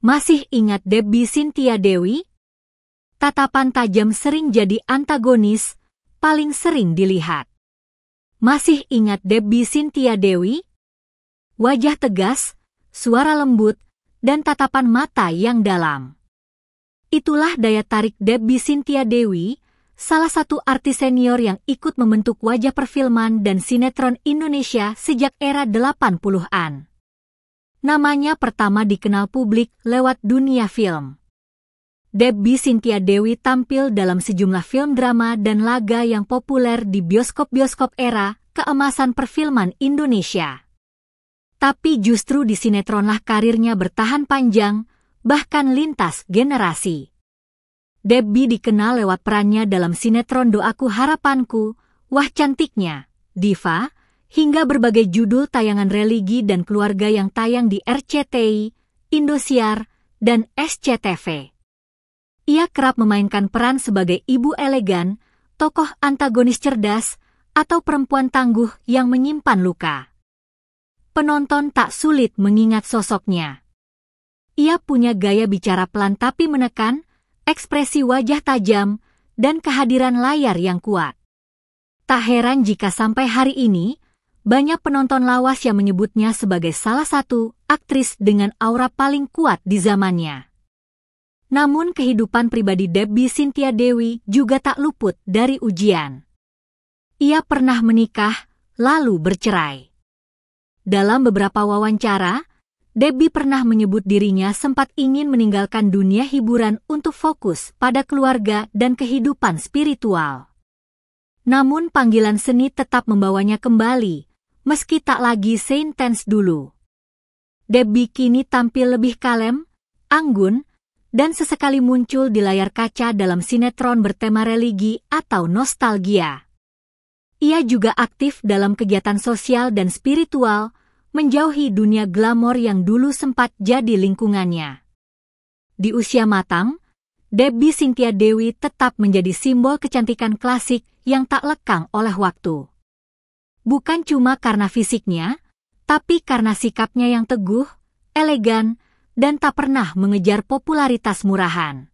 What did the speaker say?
Masih ingat Debbie Cynthia Dewi? Tatapan tajam sering jadi antagonis, paling sering dilihat. Masih ingat Debbie Cynthia Dewi? Wajah tegas, suara lembut, dan tatapan mata yang dalam. Itulah daya tarik Debbie Cynthia Dewi, salah satu artis senior yang ikut membentuk wajah perfilman dan sinetron Indonesia sejak era 80-an. Namanya pertama dikenal publik lewat dunia film. Debbie Cynthia Dewi tampil dalam sejumlah film drama dan laga yang populer di bioskop-bioskop era keemasan perfilman Indonesia. Tapi justru di sinetronlah karirnya bertahan panjang, bahkan lintas generasi. Debbie dikenal lewat perannya dalam sinetron Doaku Harapanku, Wah Cantiknya, Diva, hingga berbagai judul tayangan religi dan keluarga yang tayang di RCTI, Indosiar, dan SCTV. Ia kerap memainkan peran sebagai ibu elegan, tokoh antagonis cerdas, atau perempuan tangguh yang menyimpan luka. Penonton tak sulit mengingat sosoknya. Ia punya gaya bicara pelan tapi menekan, ekspresi wajah tajam, dan kehadiran layar yang kuat. Tak heran jika sampai hari ini, banyak penonton lawas yang menyebutnya sebagai salah satu aktris dengan aura paling kuat di zamannya. Namun kehidupan pribadi Debbie Cynthia Dewi juga tak luput dari ujian. Ia pernah menikah, lalu bercerai. Dalam beberapa wawancara, Debbie pernah menyebut dirinya sempat ingin meninggalkan dunia hiburan untuk fokus pada keluarga dan kehidupan spiritual. Namun panggilan seni tetap membawanya kembali, meski tak lagi seintens dulu. Debbie kini tampil lebih kalem, anggun, dan sesekali muncul di layar kaca dalam sinetron bertema religi atau nostalgia. Ia juga aktif dalam kegiatan sosial dan spiritual, menjauhi dunia glamor yang dulu sempat jadi lingkungannya. Di usia matang, Debbie Cynthia Dewi tetap menjadi simbol kecantikan klasik yang tak lekang oleh waktu. Bukan cuma karena fisiknya, tapi karena sikapnya yang teguh, elegan, dan tak pernah mengejar popularitas murahan.